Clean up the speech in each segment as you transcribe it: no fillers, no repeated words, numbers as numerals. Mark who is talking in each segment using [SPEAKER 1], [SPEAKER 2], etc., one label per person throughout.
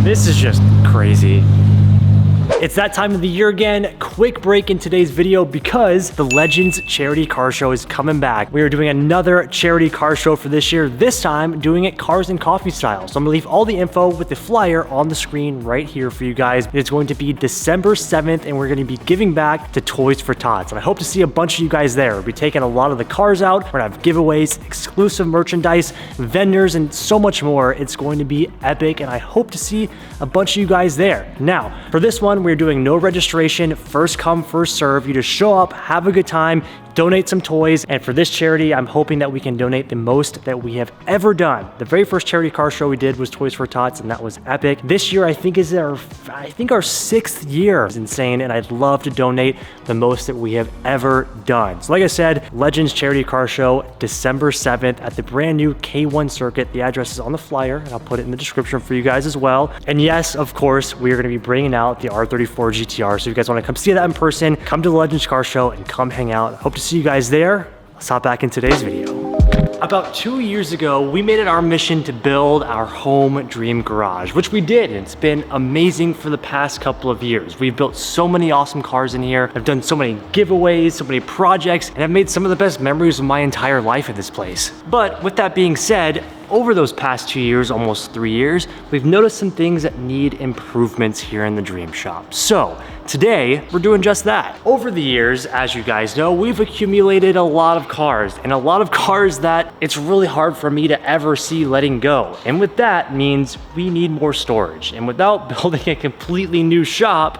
[SPEAKER 1] This is just crazy. It's that time of the year again. Quick break in today's video because the Legends Charity Car Show is coming back. We are doing another charity car show for this year, this time doing it cars and coffee style. So I'm gonna leave all the info with the flyer on the screen right here for you guys. It's going to be December 7th and we're gonna be giving back to Toys for Tots. And I hope to see a bunch of you guys there. We'll be taking a lot of the cars out. We're gonna have giveaways, exclusive merchandise, vendors, and so much more. It's going to be epic and I hope to see a bunch of you guys there. Now, for this one, we're doing no registration, first come, first serve. You just show up, have a good time, donate some toys, and for this charity, I'm hoping that we can donate the most that we have ever done. The very first charity car show we did was Toys for Tots, and that was epic. This year, I think is our 6th year. It's insane, and I'd love to donate the most that we have ever done. So like I said, Legends Charity Car Show, December 7th at the brand new K1 circuit. The address is on the flyer, and I'll put it in the description for you guys as well. And yes, of course, we are gonna be bringing out the R34 GTR. So if you guys wanna come see that in person, come to the Legends Car Show and come hang out. I hope to see you guys there. Let's hop back in today's video. About 2 years ago, we made it our mission to build our home dream garage, which we did, and it's been amazing for the past couple of years. We've built so many awesome cars in here. I've done so many giveaways, so many projects, and I've made some of the best memories of my entire life at this place. But with that being said, over those past 2 years, almost 3 years, we've noticed some things that need improvements here in the Dream Shop. So today, we're doing just that. Over the years, as you guys know, we've accumulated a lot of cars, and a lot of cars that it's really hard for me to ever see letting go. And with that means we need more storage. And without building a completely new shop,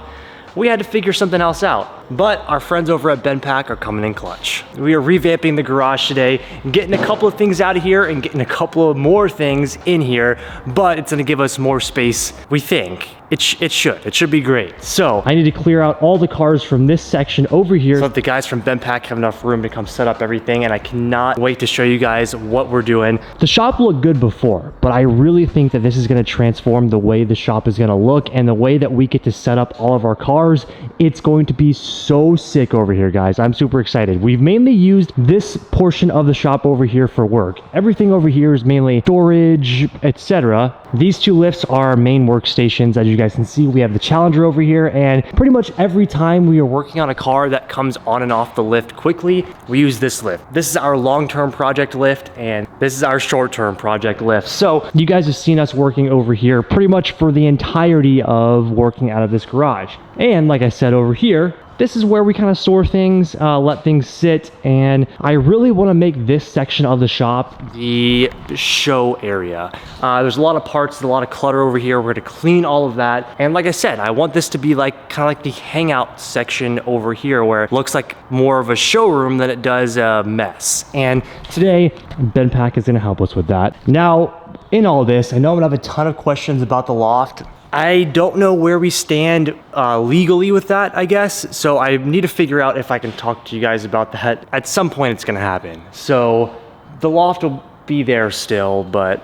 [SPEAKER 1] we had to figure something else out. But our friends over at Benpak are coming in clutch. We are revamping the garage today, getting a couple of things out of here and getting a couple of more things in here, but it's gonna give us more space, we think. It should be great. So I need to clear out all the cars from this section over here so that the guys from Benpak have enough room to come set up everything, and I cannot wait to show you guys what we're doing. The shop looked good before, but I really think that this is gonna transform the way the shop is gonna look and the way that we get to set up all of our cars. It's going to be so sick over here, guys. I'm super excited. We've mainly used this portion of the shop over here for work. Everything over here is mainly storage, etc. These two lifts are our main workstations. As you guys can see, we have the Challenger over here, and pretty much every time we are working on a car that comes on and off the lift quickly, we use this lift. This is our long-term project lift, and this is our short-term project lift. So you guys have seen us working over here pretty much for the entirety of working out of this garage. And like I said over here, this is where we kind of store things, let things sit, and I really want to make this section of the shop the show area. There's a lot of parts, a lot of clutter over here. We're going to clean all of that, and like I said, I want this to be like kind of like the hangout section over here, where it looks like more of a showroom than it does a mess. And today, Benpak is going to help us with that. Now, in all this, I know I'm going to have a ton of questions about the loft. I don't know where we stand legally with that, I guess. So I need to figure out if I can talk to you guys about that. At some point it's gonna happen. So the loft will be there still, but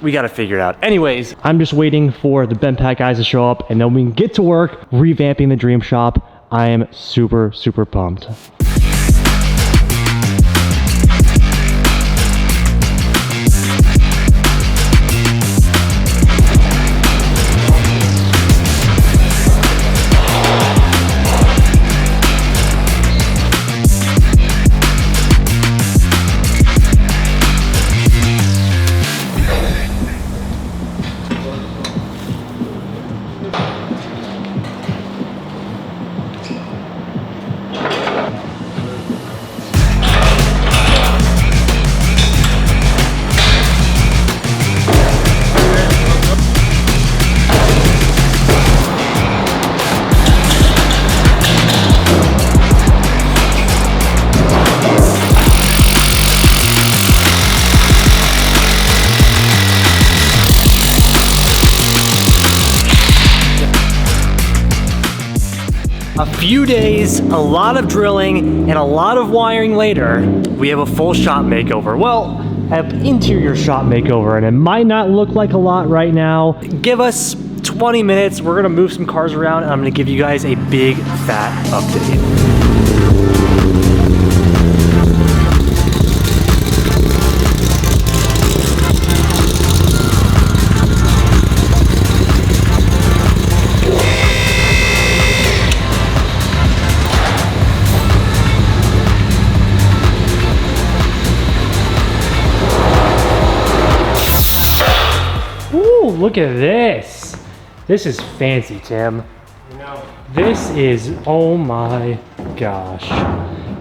[SPEAKER 1] we gotta figure it out. Anyways, I'm just waiting for the Benpak guys to show up and then we can get to work revamping the Dream Shop. I am super, super pumped. A few days, a lot of drilling, and a lot of wiring later, we have a full shop makeover. Well, an interior shop makeover, and it might not look like a lot right now. Give us 20 minutes, we're gonna move some cars around, and I'm gonna give you guys a big, fat update. look at this. This is fancy, Tim.
[SPEAKER 2] No.
[SPEAKER 1] This is, oh my gosh.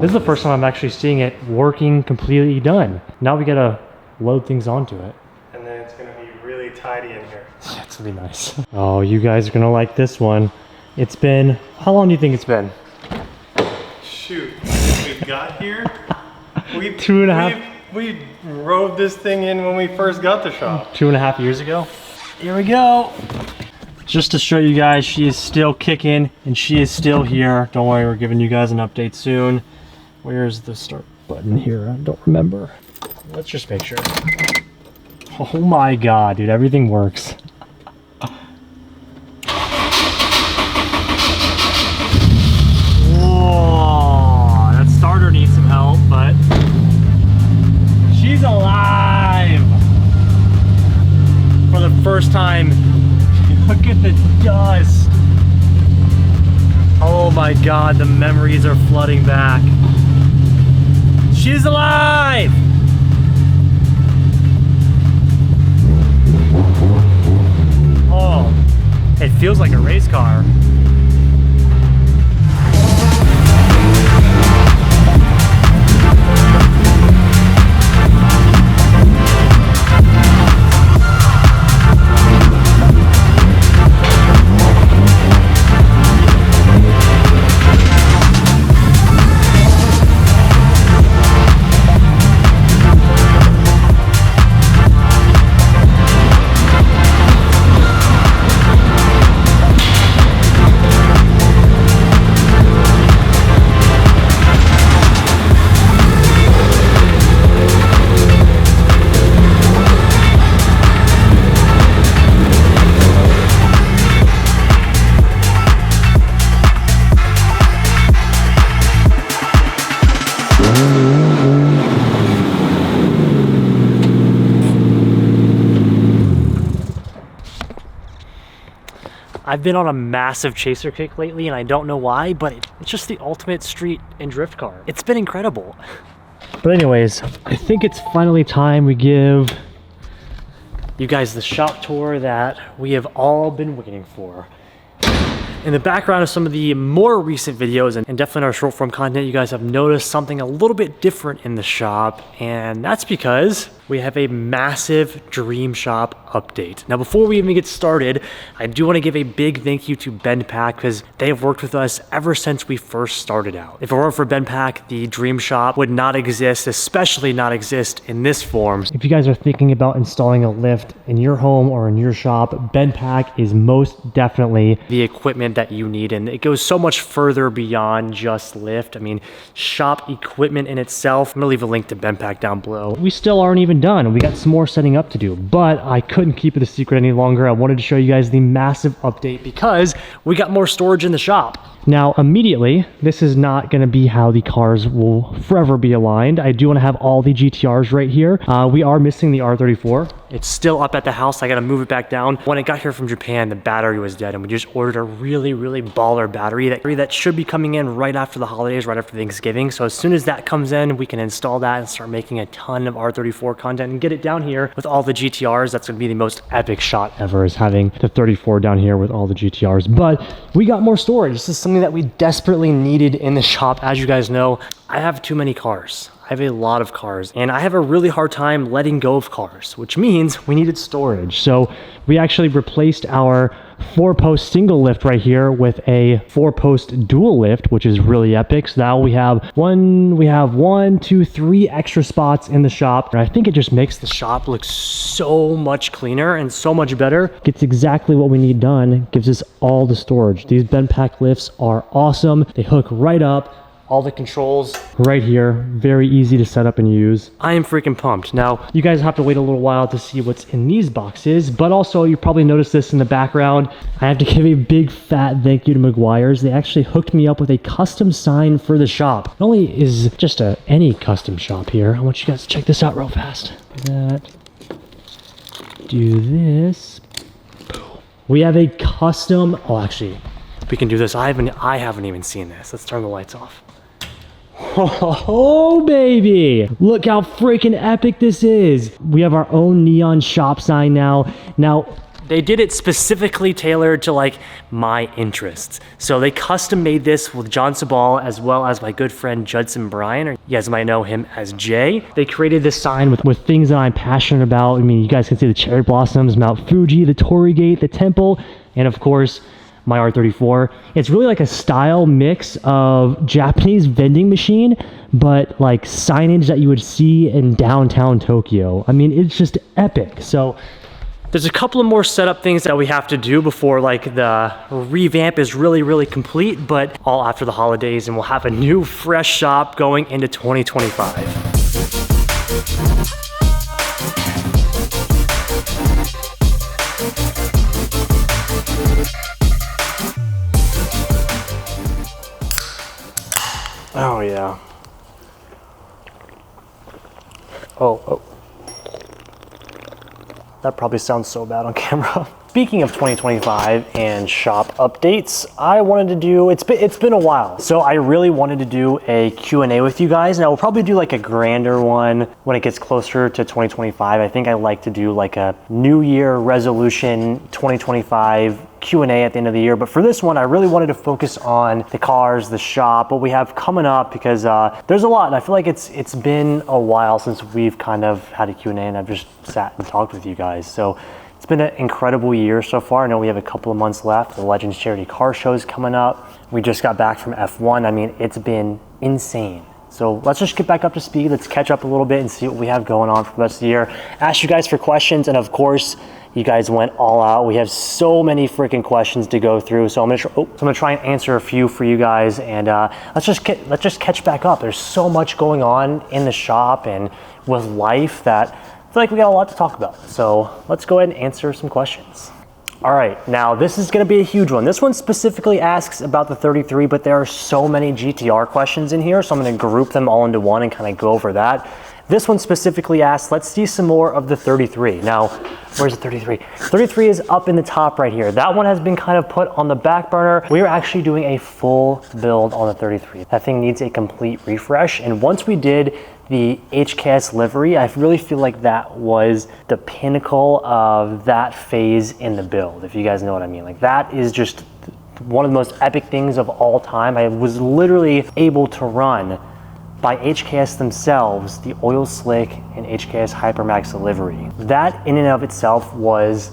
[SPEAKER 1] This is the first time I'm actually seeing it working completely done. Now we gotta load things onto it.
[SPEAKER 2] And then it's gonna be really tidy in here.
[SPEAKER 1] That's gonna be nice. Oh, you guys are gonna like this one. It's been, how long do you think it's been?
[SPEAKER 2] Shoot, since we got here, we
[SPEAKER 1] 2.5.
[SPEAKER 2] We rode this thing in when we first got the shop.
[SPEAKER 1] 2.5 years ago. Here we go. Just to show you guys, she is still kicking and she is still here. Don't worry, we're giving you guys an update soon. Where's the start button here? I don't remember. Let's just make sure. Oh my God, dude, everything works. Whoa, that starter needs some help, but she's alive for the first time. Look at the dust. Oh my God, the memories are flooding back. She's alive! Oh, it feels like a race car. I've been on a massive chaser kick lately and I don't know why, but it's just the ultimate street and drift car. It's been incredible. But anyways, I think it's finally time we give you guys the shop tour that we have all been waiting for. In the background of some of the more recent videos and definitely in our short form content, you guys have noticed something a little bit different in the shop, and that's because we have a massive dream shop update. Now, before we even get started, I do want to give a big thank you to Benpak because they have worked with us ever since we first started out. If it weren't for Benpak, the dream shop would not exist, especially not exist in this form. If you guys are thinking about installing a lift in your home or in your shop, Benpak is most definitely the equipment that you need, and it goes so much further beyond just lift. I mean, shop equipment in itself. I'm gonna leave a link to Benpak down below. We still aren't even done. We got some more setting up to do, but I couldn't keep it a secret any longer. I wanted to show you guys the massive update because we got more storage in the shop. Now, immediately, this is not going to be how the cars will forever be aligned. I do want to have all the GTRs right here. We are missing the R34. It's still up at the house. I got to move it back down. When it got here from Japan, the battery was dead, and we just ordered a really, really baller battery that should be coming in right after the holidays, right after Thanksgiving. So as soon as that comes in, we can install that and start making a ton of R34 content and get it down here with all the GTRs. That's going to be the most epic shot ever, is having the 34 down here with all the GTRs. But we got more storage. This is something that we desperately needed in the shop. As you guys know, I have too many cars. I have a lot of cars, and I have a really hard time letting go of cars, which means we needed storage. So we actually replaced our 4-post single lift right here with a 4-post dual lift, which is really epic. So now we have one, two, three extra spots in the shop. And I think it just makes the shop look so much cleaner and so much better. Gets exactly what we need done. Gives us all the storage. These Benpak lifts are awesome. They hook right up. All the controls right here, very easy to set up and use. I am freaking pumped. Now, you guys have to wait a little while to see what's in these boxes, but also you probably noticed this in the background. I have to give a big fat thank you to Meguiar's. They actually hooked me up with a custom sign for the shop. Not only is just any custom shop here, I want you guys to check this out real fast. Do this. We have a custom, oh, actually, we can do this. I haven't even seen this. Let's turn the lights off. Oh, baby. Look how freaking epic this is. We have our own neon shop sign now. Now, They did it specifically tailored to like my interests. So they custom made this with John Sabal as well as my good friend Judson Bryan, or you guys might know him as Jay. They created this sign with things that I'm passionate about. I mean, you guys can see the cherry blossoms, Mount Fuji, the Torii Gate, the temple, and of course, my R34. It's really like a style mix of Japanese vending machine, but like signage that you would see in downtown Tokyo. I mean, it's just epic. So there's a couple of more setup things that we have to do before like the revamp is really complete, but all after the holidays, and we'll have a new fresh shop going into 2025. Oh yeah. Oh. That probably sounds so bad on camera. Speaking of 2025 and shop updates, I wanted to do, it's been a while. So I really wanted to do a Q&A with you guys. Now we'll probably do like a grander one when it gets closer to 2025. I think I like to do like a New Year resolution 2025 Q&A at the end of the year. But for this one, I really wanted to focus on the cars, the shop, what we have coming up, because there's a lot. And I feel like it's been a while since we've kind of had a Q&A and I've just sat and talked with you guys. So it's been an incredible year so far. I know we have a couple of months left. The Legends Charity Car Show is coming up. We just got back from F1. I mean, it's been insane. So let's just get back up to speed. Let's catch up a little bit and see what we have going on for the rest of the year. Ask you guys for questions, and of course, you guys went all out. We have so many freaking questions to go through. So I'm gonna try and answer a few for you guys, and let's just catch back up. There's so much going on in the shop and with life that I feel like we got a lot to talk about. So let's go ahead and answer some questions. All right, now this is gonna be a huge one. This one specifically asks about the 33, but there are so many GTR questions in here, so I'm gonna group them all into one and kind of go over that. This one specifically asks, let's see some more of the 33. Now, where's the 33? 33 is up in the top right here. That one has been kind of put on the back burner. We are actually doing a full build on the 33. That thing needs a complete refresh. And once we did the HKS livery, I really feel like that was the pinnacle of that phase in the build, if you guys know what I mean. Like, that is just one of the most epic things of all time. I was literally able to run by HKS themselves, the oil slick and HKS Hypermax livery. That in and of itself was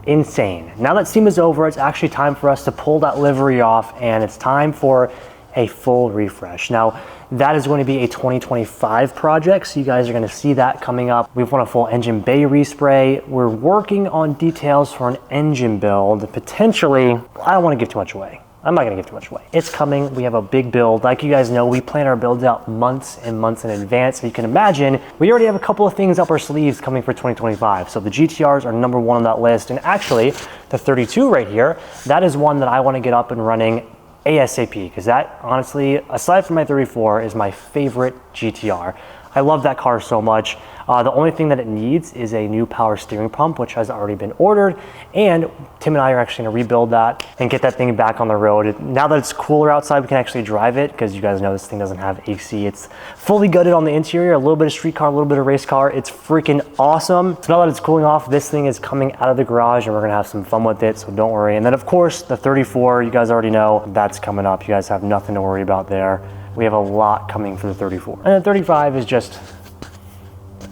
[SPEAKER 1] insane. Now that SEMA is over, it's actually time for us to pull that livery off, and it's time for a full refresh. Now, that is going to be a 2025 project, so you guys are going to see that coming up. We've won a full engine bay respray. We're working on details for an engine build. Potentially, I don't want to give too much away. I'm not gonna give too much away. It's coming. We have a big build. Like you guys know, we plan our builds out months and months in advance. So you can imagine, we already have a couple of things up our sleeves coming for 2025. So the GTRs are number one on that list. And actually, the 32 right here, that is one that I wanna get up and running ASAP, because that, honestly, aside from my 34, is my favorite GTR. I love that car so much. The only thing that it needs is a new power steering pump, which has already been ordered. And Tim and I are actually gonna rebuild that and get that thing back on the road. Now that it's cooler outside, we can actually drive it, because you guys know this thing doesn't have AC. It's fully gutted on the interior, a little bit of street car, a little bit of race car. It's freaking awesome. So now that it's cooling off, this thing is coming out of the garage and we're gonna have some fun with it, so don't worry. And then of course, the 34, you guys already know, that's coming up. You guys have nothing to worry about there. We have a lot coming for the 34. And the 35 is just,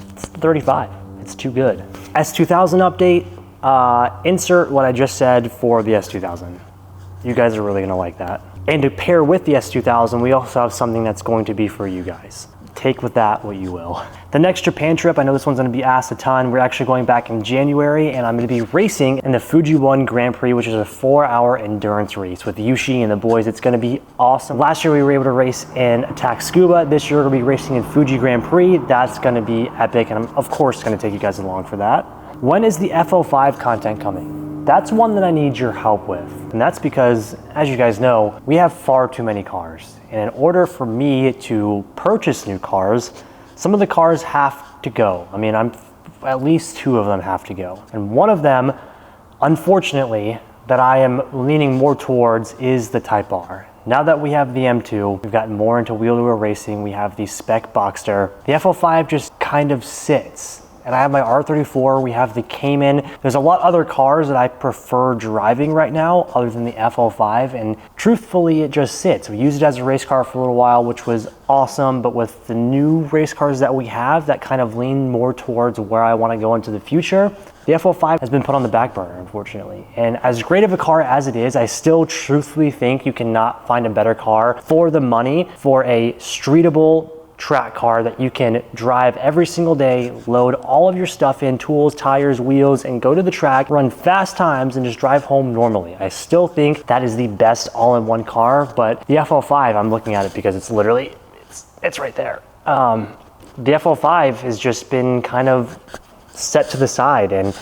[SPEAKER 1] it's the 35. It's too good. S2000 update, insert what I just said for the S2000. You guys are really gonna like that. And to pair with the S2000, we also have something that's going to be for you guys. Take with that what you will. The next Japan trip, I know this one's gonna be asked a ton. We're actually going back in January, and I'm gonna be racing in the Fuji 1 Grand Prix, which is a 4-hour endurance race with Yushi and the boys. It's gonna be awesome. Last year we were able to race in Attack Scuba. This year we're gonna be racing in Fuji Grand Prix. That's gonna be epic, and I'm of course gonna take you guys along for that. When is the F05 content coming? That's one that I need your help with. And that's because, as you guys know, we have far too many cars. And in order for me to purchase new cars, some of the cars have to go. I mean, at least 2 of them have to go. And one of them, unfortunately, that I am leaning more towards is the Type R. Now that we have the M2, we've gotten more into wheel-to-wheel racing, we have the spec Boxster. The F05 just kind of sits and I have my R34, we have the Cayman. There's a lot other cars that I prefer driving right now other than the F05, and truthfully it just sits. We used it as a race car for a little while, which was awesome, but with the new race cars that we have that kind of lean more towards where I want to go into the future, the F05 has been put on the back burner, unfortunately. And as great of a car as it is, I still truthfully think you cannot find a better car for the money for a streetable track car that you can drive every single day, load all of your stuff in, tools, tires, wheels, and go to the track, run fast times, and just drive home normally. I still think that is the best all-in-one car, but the F05, I'm looking at it because it's literally, it's right there. The F05 has just been kind of set to the side, and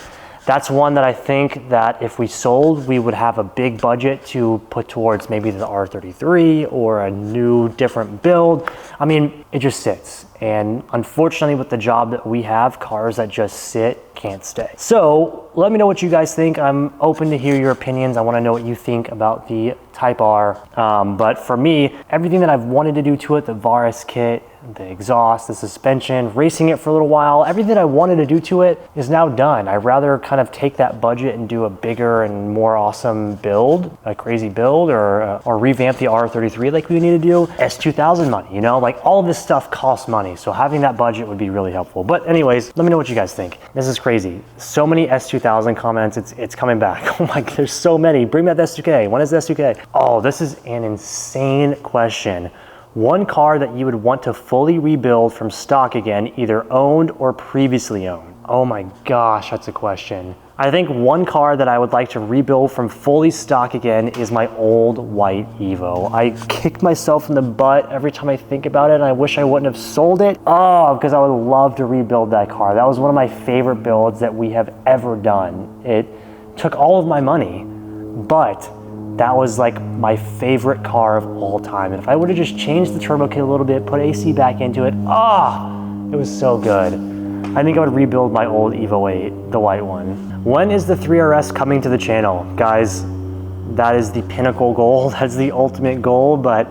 [SPEAKER 1] that's one that I think that if we sold, we would have a big budget to put towards maybe the R33 or a new different build. I mean, it just sits, and unfortunately with the job that we have, cars that just sit can't stay. So let me know what you guys think. I'm open to hear your opinions. I want to know what you think about the Type R, but for me, everything that I've wanted to do to it, the VARIS kit, the exhaust, the suspension, racing it for a little while, everything I wanted to do to it is now done. I'd rather kind of take that budget and do a bigger and more awesome build, a crazy build, or revamp the R33 like we need to do. S2000 money, you know, like all of this stuff costs money. So having that budget would be really helpful. But anyways, let me know what you guys think. This is crazy. So many S2000 comments, it's coming back. Oh my, there's so many. Bring back the S2K. When is the S2K? Oh, this is an insane question. One car that you would want to fully rebuild from stock again, either owned or previously owned. Oh my gosh, that's a question. I think one car that I would like to rebuild from fully stock again is my old white Evo. I kick myself in the butt every time I think about it, and I wish I wouldn't have sold it. Oh, because I would love to rebuild that car. That was one of my favorite builds that we have ever done. It took all of my money, but that was like my favorite car of all time. And if I would have just changed the turbo kit a little bit, put AC back into it, it was so good. I think I would rebuild my old Evo VIII, the white one. When is the 3RS coming to the channel? Guys, that is the pinnacle goal. That's the ultimate goal, but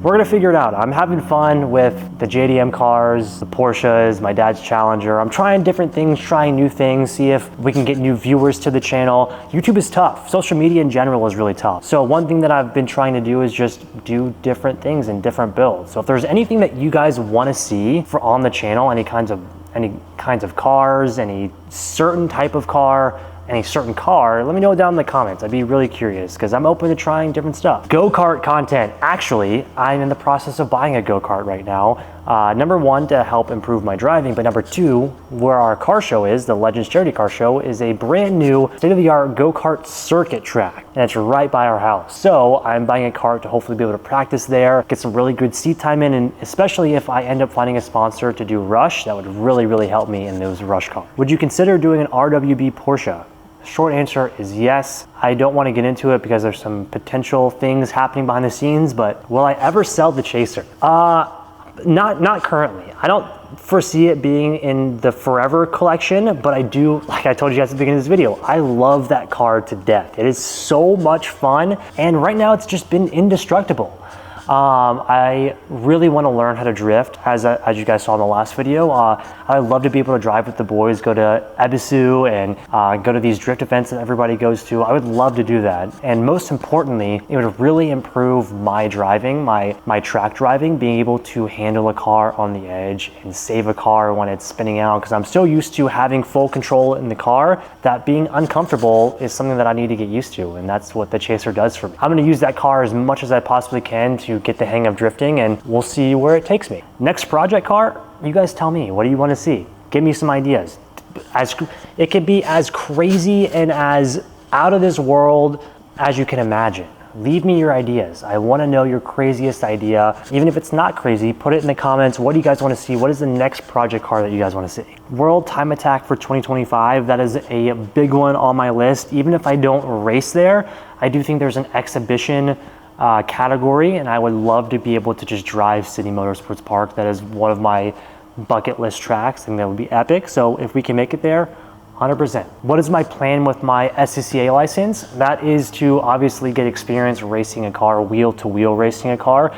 [SPEAKER 1] we're gonna figure it out. I'm having fun with the JDM cars, the Porsches, my dad's Challenger. I'm trying different things, trying new things, see if we can get new viewers to the channel. YouTube is tough. Social media in general is really tough. So one thing that I've been trying to do is just do different things and different builds. So if there's anything that you guys wanna see for on the channel, any kinds of cars, any certain type of car, any certain car, let me know down in the comments. I'd be really curious because I'm open to trying different stuff. Go-kart content. Actually, I'm in the process of buying a go-kart right now. Number one, to help improve my driving, but number two, where our car show is, the Legends Charity Car Show, is a brand new state-of-the-art go-kart circuit track, and it's right by our house. So I'm buying a cart to hopefully be able to practice there, get some really good seat time in, and especially if I end up finding a sponsor to do Rush, that would really, really help me in those Rush cars. Would you consider doing an RWB Porsche? Short answer is yes. I don't want to get into it because there's some potential things happening behind the scenes, but will I ever sell the Chaser? Not currently. I don't foresee it being in the forever collection, but I do, like I told you guys at the beginning of this video, I love that car to death. It is so much fun, and right now it's just been indestructible. I really want to learn how to drift, as you guys saw in the last video. I'd love to be able to drive with the boys, go to Ebisu and go to these drift events that everybody goes to. I would love to do that. And most importantly, it would really improve my driving, my track driving, being able to handle a car on the edge and save a car when it's spinning out, because I'm so used to having full control in the car that being uncomfortable is something that I need to get used to, and that's what the Chaser does for me. I'm going to use that car as much as I possibly can to get the hang of drifting, and we'll see where it takes me. Next project car, you guys tell me, what do you want to see? Give me some ideas. It could be as crazy and as out of this world as you can imagine. Leave me your ideas. I want to know your craziest idea. Even if it's not crazy, put it in the comments. What do you guys want to see? What is the next project car that you guys want to see? World Time Attack for 2025. That is a big one on my list. Even if I don't race there, I do think there's an exhibition category, and I would love to be able to just drive City Motorsports Park. That is one of my bucket list tracks, and that would be epic. So if we can make it there, 100%. What is my plan with my SCCA license? That is to obviously get experience racing a car, wheel-to-wheel racing a car.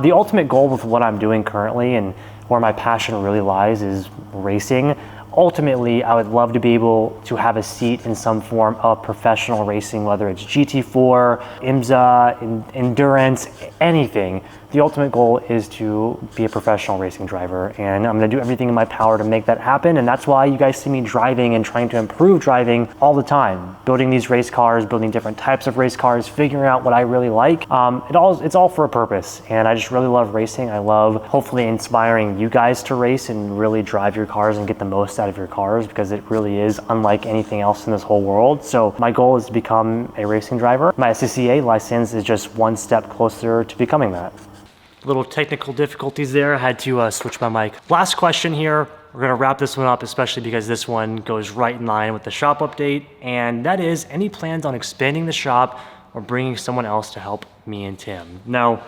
[SPEAKER 1] The ultimate goal with what I'm doing currently and where my passion really lies is racing. ultimately, I would love to be able to have a seat in some form of professional racing, whether it's GT4, IMSA, Endurance, anything. The ultimate goal is to be a professional racing driver, and I'm gonna do everything in my power to make that happen, and that's why you guys see me driving and trying to improve driving all the time. Building these race cars, building different types of race cars, figuring out what I really like. It's all for a purpose, and I just really love racing. I love hopefully inspiring you guys to race and really drive your cars and get the most out of your cars, because it really is unlike anything else in this whole world. So my goal is to become a racing driver. My SCCA license is just one step closer to becoming that. Little technical difficulties there. I had to switch my mic. Last question here. We're gonna wrap this one up, especially because this one goes right in line with the shop update. And that is, any plans on expanding the shop or bringing someone else to help me and Tim? Now,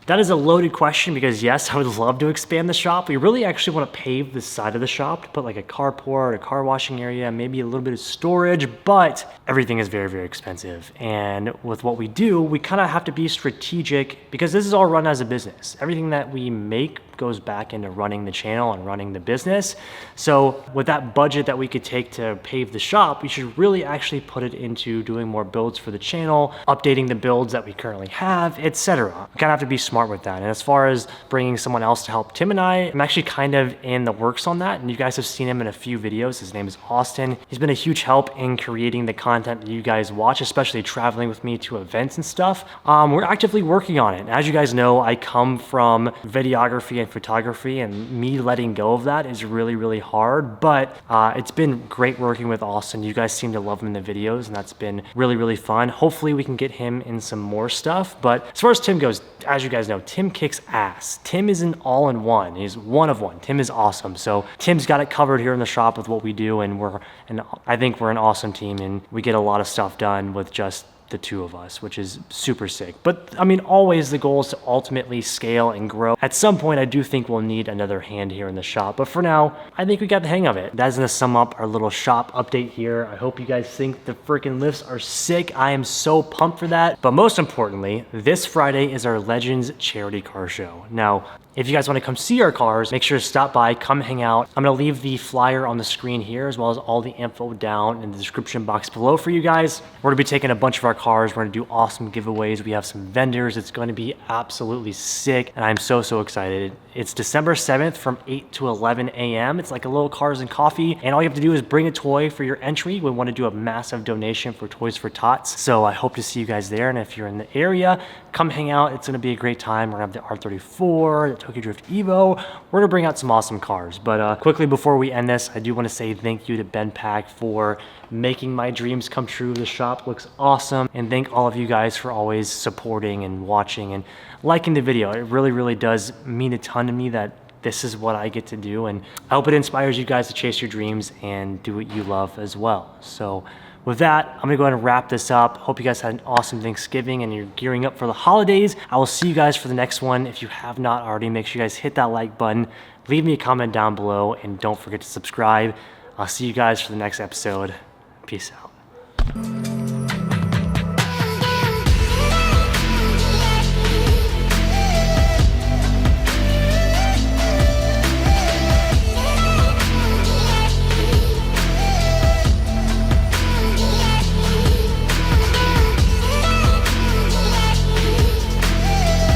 [SPEAKER 1] that is a loaded question, because yes, I would love to expand the shop. We really actually want to pave the side of the shop to put like a carport, a car washing area, maybe a little bit of storage, but everything is very, very expensive. And with what we do, we kind of have to be strategic, because this is all run as a business. Everything that we make goes back into running the channel and running the business. So with that budget that we could take to pave the shop, we should really actually put it into doing more builds for the channel, updating the builds that we currently have, etc. We kind of have to be smart with that. And as far as bringing someone else to help Tim and I'm actually kind of in the works on that. And you guys have seen him in a few videos. His name is Austin. He's been a huge help in creating the content that you guys watch, especially traveling with me to events and stuff. We're actively working on it. As you guys know, I come from videography and photography, and me letting go of that is really, really hard, but it's been great working with Austin. You guys seem to love him in the videos, and that's been really, really fun. Hopefully we can get him in some more stuff. But as far as Tim goes, as you guys know, Tim kicks ass. Tim is an all-in-one. He's one of one. Tim is awesome. So Tim's got it covered here in the shop with what we do, and I think we're an awesome team, and we get a lot of stuff done with just the two of us, which is super sick. But I mean, always the goal is to ultimately scale and grow. At some point, I do think we'll need another hand here in the shop, but for now, I think we got the hang of it. That's gonna sum up our little shop update here. I hope you guys think the freaking lifts are sick. I am so pumped for that. But most importantly, this Friday is our Legends charity car show. Now, if you guys want to come see our cars, make sure to stop by, come hang out. I'm going to leave the flyer on the screen here, as well as all the info down in the description box below for you guys. We're going to be taking a bunch of our cars. We're going to do awesome giveaways. We have some vendors. It's going to be absolutely sick, and I'm so, so excited. It's December 7th from 8 to 11 a.m. It's like a little cars and coffee, and all you have to do is bring a toy for your entry. We want to do a massive donation for Toys for Tots, so I hope to see you guys there. And if you're in the area, come hang out. It's going to be a great time. We're going to have the R34, the Tokyo Drift Evo. We're going to bring out some awesome cars. But quickly before we end this, I do want to say thank you to Benpak for making my dreams come true. The shop looks awesome, and thank all of you guys for always supporting and watching and liking the video. It really, really does mean a ton to me that this is what I get to do, and I hope it inspires you guys to chase your dreams and do what you love as well. So with that, I'm gonna go ahead and wrap this up. Hope you guys had an awesome Thanksgiving and you're gearing up for the holidays. I will see you guys for the next one. If you have not already, make sure you guys hit that like button, leave me a comment down below, and don't forget to subscribe. I'll see you guys for the next episode. Peace out.